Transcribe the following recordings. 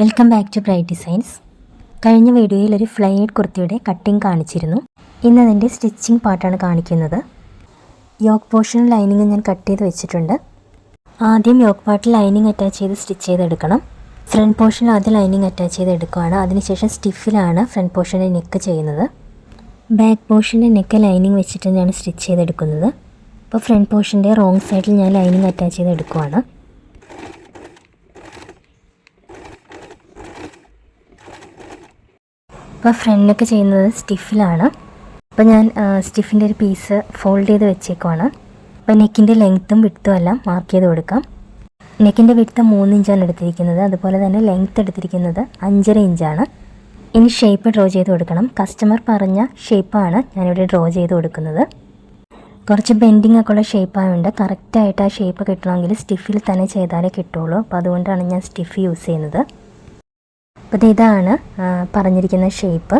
Welcome back to Bright Designs. കഴിഞ്ഞ വീഡിയോയിൽ ഒരു ഫ്ലൈഡ് കുർത്തിയുടെ കട്ടിംഗ് കാണിച്ചിരുന്നു. ഇന്ന് അതിൻ്റെ സ്റ്റിച്ചിങ് പാർട്ടാണ് കാണിക്കുന്നത്. യോക്ക് പോർഷൻ ലൈനിങ് ഞാൻ കട്ട് ചെയ്ത് വെച്ചിട്ടുണ്ട്. ആദ്യം യോക്ക് പാർട്ടിൽ ലൈനിങ് അറ്റാച്ച് ചെയ്ത് സ്റ്റിച്ച് ചെയ്തെടുക്കണം. ഫ്രണ്ട് പോർഷനിൽ ആദ്യം ലൈനിങ് അറ്റാച്ച് ചെയ്തെടുക്കുകയാണ്. അതിനുശേഷം സ്റ്റിഫിലാണ് ഫ്രണ്ട് പോർഷൻ്റെ നെക്ക് ചെയ്യുന്നത്. ബാക്ക് പോർഷൻ്റെ നെക്ക് ലൈനിങ് വെച്ചിട്ട് ഞാൻ സ്റ്റിച്ച് ചെയ്തെടുക്കുന്നത്. അപ്പോൾ ഫ്രണ്ട് പോർഷൻ്റെ റോങ് സൈഡിൽ ഞാൻ ലൈനിങ് അറ്റാച്ച് ചെയ്തെടുക്കുകയാണ്. അപ്പോൾ ഫ്രണ്ടൊക്കെ ചെയ്യുന്നത് സ്റ്റിഫിലാണ്. അപ്പോൾ ഞാൻ സ്റ്റിഫിൻ്റെ ഒരു പീസ് ഫോൾഡ് ചെയ്ത് വെച്ചേക്കുവാണ്. അപ്പോൾ നെക്കിൻ്റെ ലെങ്ത്തും വിഡ്ത്തും എല്ലാം മാർക്ക് ചെയ്ത് കൊടുക്കാം. നെക്കിൻ്റെ വിഡ്ത്ത് 3 ഇഞ്ചാണ് എടുത്തിരിക്കുന്നത്. അതുപോലെ തന്നെ ലെങ്ത്ത് എടുത്തിരിക്കുന്നത് 5.5 ഇഞ്ചാണ്. ഇനി ഷേപ്പ് ഡ്രോ ചെയ്ത് കൊടുക്കണം. കസ്റ്റമർ പറഞ്ഞ ഷേപ്പാണ് ഞാനിവിടെ ഡ്രോ ചെയ്ത് കൊടുക്കുന്നത്. കുറച്ച് ബെൻഡിങ് ഒക്കെ ഉള്ള ഷേപ്പായതുകൊണ്ട് കറക്റ്റായിട്ട് ആ ഷേപ്പ് കിട്ടണമെങ്കിൽ സ്റ്റിഫിൽ തന്നെ ചെയ്താലേ കിട്ടുള്ളൂ. അപ്പോൾ അതുകൊണ്ടാണ് ഞാൻ സ്റ്റിഫ് യൂസ് ചെയ്യുന്നത്. അപ്പോൾ ഇതാണ് പറഞ്ഞിരിക്കുന്ന ഷേപ്പ്.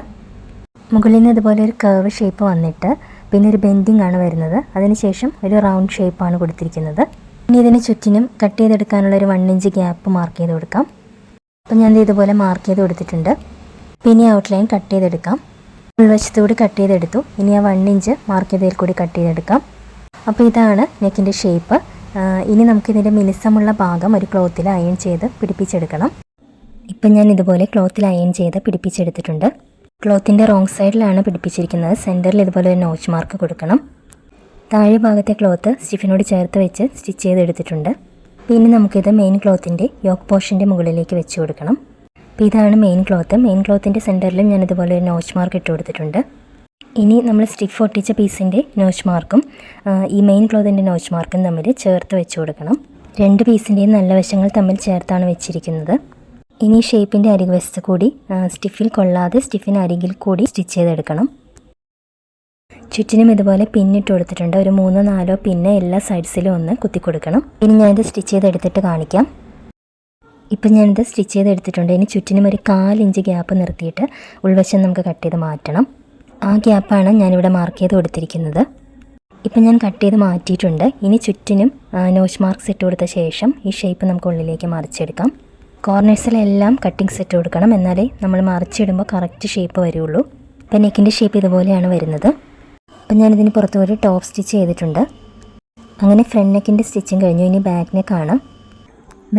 മുകളിൽ നിന്ന് ഇതുപോലെ ഒരു കർവ് ഷേപ്പ് വന്നിട്ട് പിന്നെ ഒരു ബെൻഡിങ് ആണ് വരുന്നത്. അതിനുശേഷം ഒരു റൗണ്ട് ഷേപ്പാണ് കൊടുത്തിരിക്കുന്നത്. ഇനി ഇതിന് ചുറ്റിനും കട്ട് ചെയ്തെടുക്കാനുള്ള ഒരു 1 ഇഞ്ച് ഗ്യാപ്പ് മാർക്ക് ചെയ്ത് കൊടുക്കാം. അപ്പോൾ ഞാൻ ഇതുപോലെ മാർക്ക് ചെയ്ത് കൊടുത്തിട്ടുണ്ട്. പിന്നെ ഔട്ട്ലൈൻ കട്ട് ചെയ്തെടുക്കാം. ഉൾവശത്തുകൂടി കട്ട് ചെയ്തെടുത്തു. ഇനി ആ 1 ഇഞ്ച് മാർക്ക് ചെയ്തതിൽ കൂടി കട്ട് ചെയ്തെടുക്കാം. അപ്പോൾ ഇതാണ് നെക്കിൻ്റെ ഷേപ്പ്. ഇനി നമുക്കിതിൻ്റെ മിനുസമുള്ള ഭാഗം ഒരു ക്ലോത്തിൽ അയൺ ചെയ്ത് പിടിപ്പിച്ചെടുക്കണം. ഇപ്പം ഞാൻ ഇതുപോലെ ക്ലോത്തിൽ അയൺ ചെയ്ത് പിടിപ്പിച്ചെടുത്തിട്ടുണ്ട്. ക്ലോത്തിൻ്റെ റോങ് സൈഡിലാണ് പിടിപ്പിച്ചിരിക്കുന്നത്. സെൻറ്ററിൽ ഇതുപോലെ ഒരു നോച്ച് മാർക്ക് കൊടുക്കണം. താഴെ ഭാഗത്തെ ക്ലോത്ത് സ്റ്റിഫിനോട് ചേർത്ത് വെച്ച് സ്റ്റിച്ച് ചെയ്തെടുത്തിട്ടുണ്ട്. പിന്നെ നമുക്കിത് മെയിൻ ക്ലോത്തിൻ്റെ യോക്ക് പോർഷൻ്റെ മുകളിലേക്ക് വെച്ച് കൊടുക്കണം. അപ്പോൾ ഇതാണ് മെയിൻ ക്ലോത്ത്. മെയിൻ ക്ലോത്തിൻ്റെ സെൻറ്ററിലും ഞാൻ ഇതുപോലെ ഒരു നോച്ച് മാർക്ക് ഇട്ട് കൊടുത്തിട്ടുണ്ട്. ഇനി നമ്മൾ സ്റ്റിഫ് ഒട്ടിച്ച പീസിൻ്റെ നോച്ച് മാർക്കും ഈ മെയിൻ ക്ലോത്തിൻ്റെ നോച്ച് മാർക്കും തമ്മിൽ ചേർത്ത് വെച്ച് കൊടുക്കണം. 2 പീസിൻ്റെയും നല്ല വശങ്ങൾ തമ്മിൽ ചേർത്താണ് വെച്ചിരിക്കുന്നത്. ഇനി ഷേപ്പിൻ്റെ അരികുവശത്ത് കൂടി സ്റ്റിഫിൽ കൊള്ളാതെ സ്റ്റിഫിന് അരികിൽ കൂടി സ്റ്റിച്ച് ചെയ്തെടുക്കണം. ചുറ്റിനും ഇതുപോലെ പിന്നിട്ട് കൊടുത്തിട്ടുണ്ട്. ഒരു 3-4 പിന്ന് എല്ലാ സൈഡ്സിലും ഒന്ന് കുത്തി കൊടുക്കണം. ഇനി ഞാനിത് സ്റ്റിച്ച് ചെയ്തെടുത്തിട്ട് കാണിക്കാം. ഇപ്പം ഞാനിത് സ്റ്റിച്ച് ചെയ്തെടുത്തിട്ടുണ്ട്. ഇനി ചുറ്റിനും ഒരു 4 ഇഞ്ച് ഗ്യാപ്പ് നിർത്തിയിട്ട് ഉൾവശം നമുക്ക് കട്ട് ചെയ്ത് മാറ്റണം. ആ ഗ്യാപ്പാണ് ഞാനിവിടെ മാർക്ക് ചെയ്ത് കൊടുത്തിരിക്കുന്നത്. ഇപ്പം ഞാൻ കട്ട് ചെയ്ത് മാറ്റിയിട്ടുണ്ട്. ഇനി ചുറ്റിനും നോച്ച് മാർക്സ് ഇട്ട് കൊടുത്ത ശേഷം ഈ ഷേപ്പ് നമുക്ക് ഉള്ളിലേക്ക് മറിച്ചെടുക്കാം. കോർണേഴ്സിലെല്ലാം കട്ടിങ് സെറ്റ് കൊടുക്കണം. എന്നാലേ നമ്മൾ മറിച്ചിടുമ്പോൾ കറക്റ്റ് ഷേപ്പ് വരുള്ളൂ. അപ്പോൾ നെക്കിൻ്റെ ഷേപ്പ് ഇതുപോലെയാണ് വരുന്നത്. അപ്പം ഞാനിതിന് പുറത്ത് ഒരു ടോപ്പ് സ്റ്റിച്ച് ചെയ്തിട്ടുണ്ട്. അങ്ങനെ ഫ്രണ്ട് നെക്കിൻ്റെ സ്റ്റിച്ചിങ് കഴിഞ്ഞു. ഇനി ബാക്ക് നെക്കാണ്.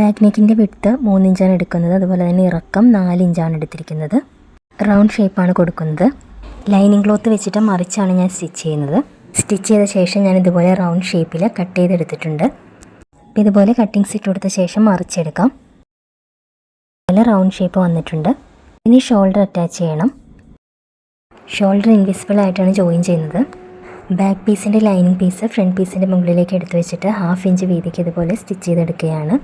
ബാക്ക് നെക്കിൻ്റെ വിഡ്ത്ത് 3 ഇഞ്ചാണ് എടുക്കുന്നത്. അതുപോലെ തന്നെ ഇറക്കം 4 ഇഞ്ചാണ് എടുത്തിരിക്കുന്നത്. റൗണ്ട് ഷേപ്പാണ് കൊടുക്കുന്നത്. ലൈനിങ് ക്ലോത്ത് വെച്ചിട്ട് മറിച്ചാണ് ഞാൻ സ്റ്റിച്ച് ചെയ്യുന്നത്. സ്റ്റിച്ച് ചെയ്ത ശേഷം ഞാൻ ഇതുപോലെ റൗണ്ട് ഷേപ്പിൽ കട്ട് ചെയ്തെടുത്തിട്ടുണ്ട്. അപ്പോൾ ഇതുപോലെ കട്ടിങ് സെറ്റ് കൊടുത്ത ശേഷം മറിച്ചെടുക്കാം. റൗണ്ട് ഷേപ്പ് വന്നിട്ടുണ്ട്. ഇനി ഷോൾഡർ അറ്റാച്ച് ചെയ്യണം. ഷോൾഡർ ഇൻവിസിബിൾ ആയിട്ടാണ് ജോയിൻ ചെയ്യുന്നത്. ബാക്ക് പീസിൻ്റെ ലൈനിങ് പീസ് ഫ്രണ്ട് പീസിൻ്റെ മുകളിലേക്ക് എടുത്ത് വെച്ചിട്ട് 1/2 ഇഞ്ച് വീതിക്ക് ഇതുപോലെ സ്റ്റിച്ച് ചെയ്തെടുക്കുകയാണ്.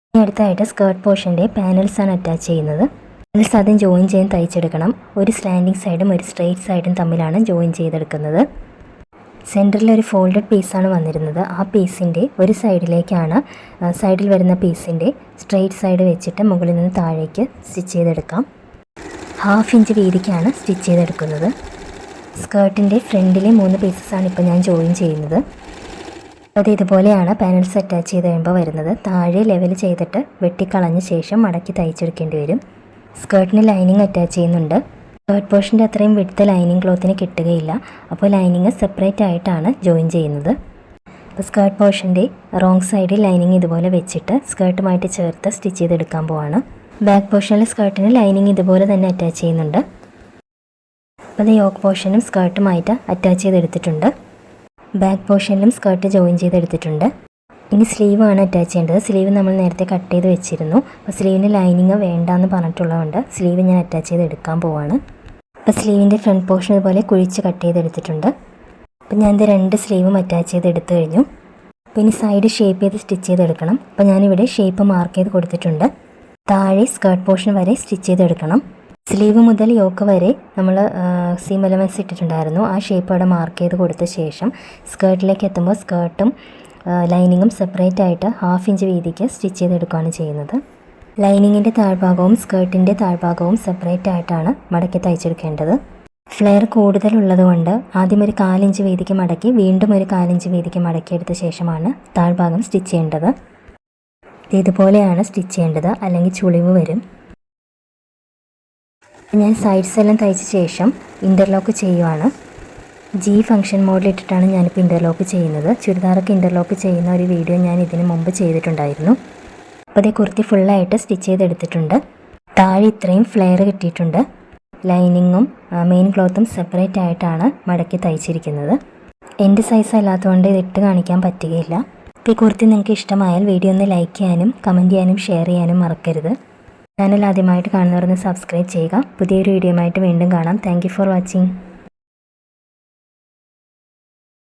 ഇനി അടുത്തായിട്ട് സ്കേർട്ട് പോർഷൻ്റെ പാനൽസാണ് അറ്റാച്ച് ചെയ്യുന്നത്. പാനൽസ് ആദ്യം ജോയിൻ ചെയ്ത് തയ്ച്ചെടുക്കണം. ഒരു സ്ലാൻഡിങ് സൈഡും ഒരു സ്ട്രെയിറ്റ് സൈഡും തമ്മിലാണ് ജോയിൻ ചെയ്തെടുക്കുന്നത്. സെൻറ്ററിൽ ഒരു ഫോൾഡഡ് പീസാണ് വന്നിരുന്നത്. ആ പീസിൻ്റെ ഒരു സൈഡിലേക്കാണ് സൈഡിൽ വരുന്ന പീസിൻ്റെ സ്ട്രെയിറ്റ് സൈഡ് വെച്ചിട്ട് മുകളിൽ നിന്ന് താഴേക്ക് സ്റ്റിച്ച് ചെയ്തെടുക്കാം. 1/2 ഇഞ്ച് വീതിക്കാണ് സ്റ്റിച്ച് ചെയ്തെടുക്കുന്നത്. സ്കേർട്ടിൻ്റെ ഫ്രണ്ടിലെ 3 പീസസാണ് ഇപ്പോൾ ഞാൻ ജോയിൻ ചെയ്യുന്നത്. അത് ഇതുപോലെയാണ് പാനൽസ് അറ്റാച്ച് ചെയ്ത് കഴിയുമ്പോൾ വരുന്നത്. താഴെ ലെവൽ ചെയ്തിട്ട് വെട്ടിക്കളഞ്ഞ ശേഷം മടക്കി തയ്ച്ചെടുക്കേണ്ടി വരും. സ്കേർട്ടിന് ലൈനിങ് അറ്റാച്ച് ചെയ്യുന്നുണ്ട്. സ്കേർട്ട് പോർഷൻ്റെ അത്രയും വിഡ്ത്ത് ലൈനിങ് ക്ലോത്തിന് കിട്ടുകയില്ല. അപ്പോൾ ലൈനിങ് സെപ്പറേറ്റ് ആയിട്ടാണ് ജോയിൻ ചെയ്യുന്നത്. അപ്പോൾ സ്കേർട്ട് പോർഷൻ്റെ റോങ് സൈഡിൽ ലൈനിങ് ഇതുപോലെ വെച്ചിട്ട് സ്കേർട്ടുമായിട്ട് ചേർത്ത് സ്റ്റിച്ച് ചെയ്തെടുക്കാൻ പോവാണ്. ബാക്ക് പോർഷനിൽ സ്കേർട്ടിന് ലൈനിങ് ഇതുപോലെ തന്നെ അറ്റാച്ച് ചെയ്യുന്നുണ്ട്. അപ്പോൾ അത് യോക്ക് പോർഷനും സ്കേർട്ടുമായിട്ട് അറ്റാച്ച് ചെയ്തെടുത്തിട്ടുണ്ട്. ബാക്ക് പോർഷനിലും സ്കേർട്ട് ജോയിൻ ചെയ്തെടുത്തിട്ടുണ്ട്. ഇനി സ്ലീവാണ് അറ്റാച്ച് ചെയ്യേണ്ടത്. സ്ലീവ് നമ്മൾ നേരത്തെ കട്ട് ചെയ്ത് വെച്ചിരുന്നു. അപ്പോൾ സ്ലീവിന് ലൈനിങ് വേണ്ടാന്ന് പറഞ്ഞിട്ടുള്ളതുകൊണ്ട് സ്ലീവ് ഞാൻ അറ്റാച്ച് ചെയ്ത് എടുക്കാൻ പോവാണ്. അപ്പോൾ സ്ലീവിൻ്റെ ഫ്രണ്ട് പോർഷൻ ഇതുപോലെ കുഴിച്ച് കട്ട് ചെയ്തെടുത്തിട്ടുണ്ട്. അപ്പോൾ ഞാനിത് 2 സ്ലീവും അറ്റാച്ച് ചെയ്ത് എടുത്തു കഴിഞ്ഞു. അപ്പോൾ ഇനി സൈഡ് ഷേപ്പ് ചെയ്ത് സ്റ്റിച്ച് ചെയ്തെടുക്കണം. അപ്പോൾ ഞാനിവിടെ ഷേപ്പ് മാർക്ക് ചെയ്ത് കൊടുത്തിട്ടുണ്ട്. താഴെ സ്കേർട്ട് പോർഷൻ വരെ സ്റ്റിച്ച് ചെയ്തെടുക്കണം. സ്ലീവ് മുതൽ യോക്ക് വരെ നമ്മൾ സീം എലമെൻറ്റ്സ് ഇട്ടിട്ടുണ്ടായിരുന്നു. ആ ഷേപ്പ് അവിടെ മാർക്ക് ചെയ്ത് കൊടുത്ത ശേഷം സ്കേർട്ടിലേക്ക് എത്തുമ്പോൾ സ്കേർട്ടും ലൈനിങ്ങും സെപ്പറേറ്റ് ആയിട്ട് 1/2 ഇഞ്ച് വീതിക്ക് സ്റ്റിച്ച് ചെയ്തെടുക്കുകയാണ് ചെയ്യുന്നത്. ലൈനിങ്ങിൻ്റെ താഴ്ഭാഗവും സ്കേർട്ടിൻ്റെ താഴ്ഭാഗവും സെപ്പറേറ്റ് ആയിട്ടാണ് മടക്കി തയ്ച്ചെടുക്കേണ്ടത്. ഫ്ലെയർ കൂടുതലുള്ളതുകൊണ്ട് ആദ്യം ഒരു 1/4 ഇഞ്ച് വീതിക്ക് മടക്കി വീണ്ടും ഒരു 1/4 ഇഞ്ച് വീതിക്ക് മടക്കിയെടുത്ത ശേഷമാണ് താഴ്ഭാഗം സ്റ്റിച്ച് ചെയ്യേണ്ടത്. ഇതുപോലെയാണ് സ്റ്റിച്ച് ചെയ്യേണ്ടത്, അല്ലെങ്കിൽ ചുളിവ് വരും. ഞാൻ സൈഡ്സ് എല്ലാം തയ്ച്ച ശേഷം ഇൻ്റർലോക്ക് ചെയ്യുവാണ്. ജി ഫംഗ്ഷൻ മോഡിലിട്ടിട്ടാണ് ഞാനിപ്പോൾ ഇൻ്റർലോക്ക് ചെയ്യുന്നത്. ചുരിദാറൊക്കെ ഇൻ്റർലോക്ക് ചെയ്യുന്ന ഒരു വീഡിയോ ഞാൻ ഇതിന് മുമ്പ് ചെയ്തിട്ടുണ്ടായിരുന്നു. അപ്പോൾ അതേ കുർത്തി ഫുള്ളായിട്ട് സ്റ്റിച്ച് ചെയ്തെടുത്തിട്ടുണ്ട്. താഴെ ഇത്രയും ഫ്ലെയർ കിട്ടിയിട്ടുണ്ട്. ലൈനിങ്ങും മെയിൻ ക്ലോത്തും സെപ്പറേറ്റ് ആയിട്ടാണ് മടക്കി തയ്ച്ചിരിക്കുന്നത്. എൻ്റെ സൈസ് അല്ലാത്തതുകൊണ്ട് ഇത് ഇട്ട് കാണിക്കാൻ പറ്റുകയില്ല. അപ്പോൾ ഈ കുർത്തി നിങ്ങൾക്ക് ഇഷ്ടമായാൽ വീഡിയോ ഒന്ന് ലൈക്ക് ചെയ്യാനും കമൻറ്റ് ചെയ്യാനും ഷെയർ ചെയ്യാനും മറക്കരുത്. ചാനൽ ആദ്യമായിട്ട് കാണുന്നവരൊന്ന് സബ്സ്ക്രൈബ് ചെയ്യുക. പുതിയൊരു വീഡിയോയുമായിട്ട് വീണ്ടും കാണാം. Thank you for watching.